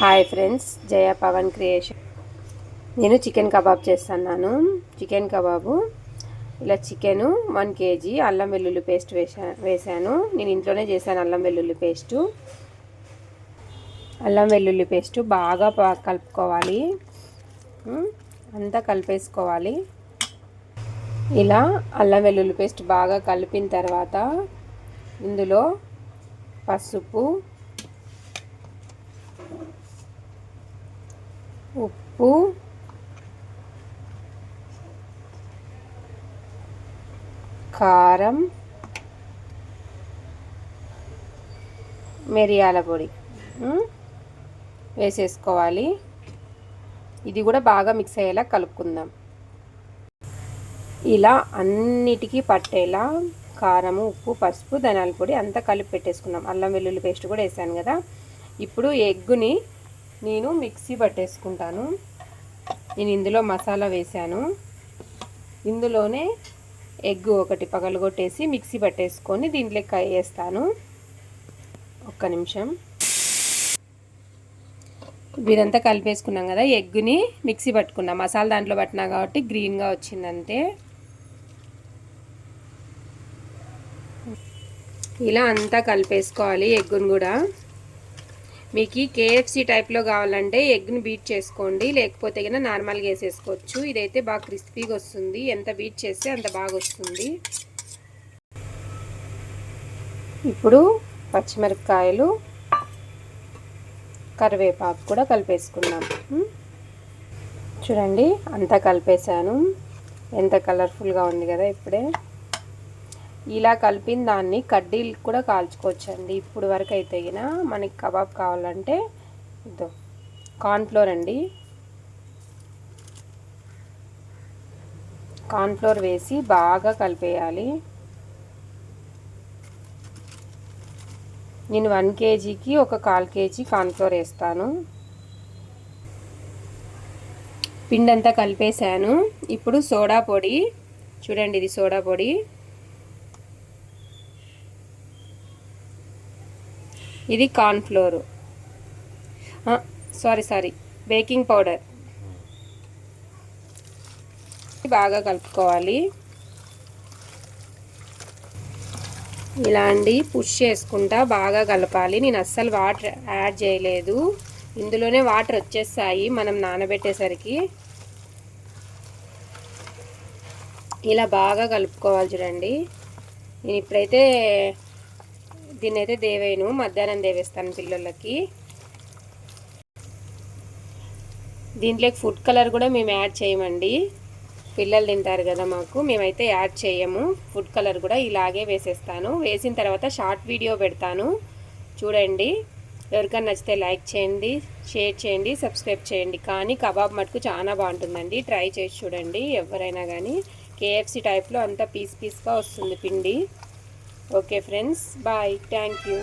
Hi friends, జయ Pawan creation. నేను chicken kebab చేస్తున్నాను. Chicken kebab ఇలా చికెను 1 kg అల్లం వెల్లుల్లి పేస్ట్ వేసాను. నేను ఇంట్లోనే చేశాను. అల్లం వెల్లుల్లి పేస్ట్ బాగా కలుపుకోవాలి. అంతా కలిపేసుకోవాలి. ఇలా అల్లం వెల్లుల్లి పేస్ట్ బాగా కలిపిన తర్వాత ఇందులో పసుపు, ఉప్పు, కారం, మిరియాల పొడి వేసేసుకోవాలి. ఇది కూడా బాగా మిక్స్ అయ్యేలా కలుపుకుందాం. ఇలా అన్నిటికీ పట్టేలా కారము, ఉప్పు, పసుపు, ధనియాల పొడి అంతా కలిపి పెట్టేసుకున్నాం. అల్లం వెల్లుల్లి పేస్ట్ కూడా వేసాను కదా. ఇప్పుడు ఎగ్గుని నేను మిక్సీ పట్టేసుకుంటాను. నేను ఇందులో మసాలా వేసాను. ఇందులోనే ఎగ్ ఒకటి పగలగొట్టేసి మిక్సీ పట్టేసుకొని దీంట్లోకి వేస్తాను. ఒక్క నిమిషం. ఇదంతా కలిపేసుకున్నాం కదా. ఎగ్గుని మిక్సీ పట్టుకున్నాం. మసాలా దాంట్లో పట్టినా కాబట్టి గ్రీన్గా వచ్చిందంతే. ఇలా అంతా కలిపేసుకోవాలి. ఎగ్గును కూడా మీకు KFC టైప్లో కావాలంటే ఎగ్ని బీట్ చేసుకోండి, లేకపోతే కన్నా నార్మల్గా వేసేసుకోవచ్చు. ఇదైతే బాగా క్రిస్పీగా వస్తుంది. ఎంత బీట్ చేస్తే అంత బాగా వస్తుంది. ఇప్పుడు పచ్చిమిరపకాయలు, కరివేపాకు కూడా కలిపేసుకుందాం. చూడండి, అంతా కలిపేసాను. ఎంత కలర్ఫుల్గా ఉంది కదా. ఇప్పుడే ఇలా కలిపిన దాన్ని కడ్డీలు కూడా కాల్చుకోవచ్చండి. ఇప్పుడు వరకు అయితే గిన మనకి కబాబ్ కావాలంటే ఇదో కార్న్ఫ్లోర్ అండి. కార్న్ఫ్లోర్ వేసి బాగా కలిపేయాలి. నేను 1 kgకి ఒక 1/4 kg కార్న్ఫ్లోర్ వేస్తాను. పిండి అంతా కలిపేసాను. ఇప్పుడు సోడా పొడి చూడండి, ఇది సోడా పొడి. ఇది కార్న్ఫ్లోరు, సారీ బేకింగ్ పౌడర్. బాగా కలుపుకోవాలి. ఇలా అండి పుష్ చేసుకుంటా బాగా కలపాలి. నేను అస్సలు వాటర్ యాడ్ చేయలేదు. ఇందులోనే వాటర్ వచ్చేస్తాయి మనం నానబెట్టేసరికి. ఇలా బాగా కలుపుకోవాలి. చూడండి, నేను ఇప్పుడైతే దీన్ని అయితే దేవేను, మధ్యాహ్నం దేవేస్తాను పిల్లలకి. దీంట్లోకి ఫుడ్ కలర్ కూడా మేము యాడ్ చేయమండి. పిల్లలు తింటారు కదా మాకు, మేమైతే యాడ్ చేయము. ఫుడ్ కలర్ కూడా ఇలాగే వేసేస్తాను. వేసిన తర్వాత షార్ట్ వీడియో పెడతాను, చూడండి. ఎవరికైనా నచ్చితే లైక్ చేయండి, షేర్ చేయండి, సబ్స్క్రైబ్ చేయండి. కానీ కబాబ్ మటుకు చాలా బాగుంటుందండి. ట్రై చేసి చూడండి ఎవరైనా కానీ. KFC టైప్లో అంతా పీస్గా వస్తుంది పిండి. Okay friends, bye, thank you.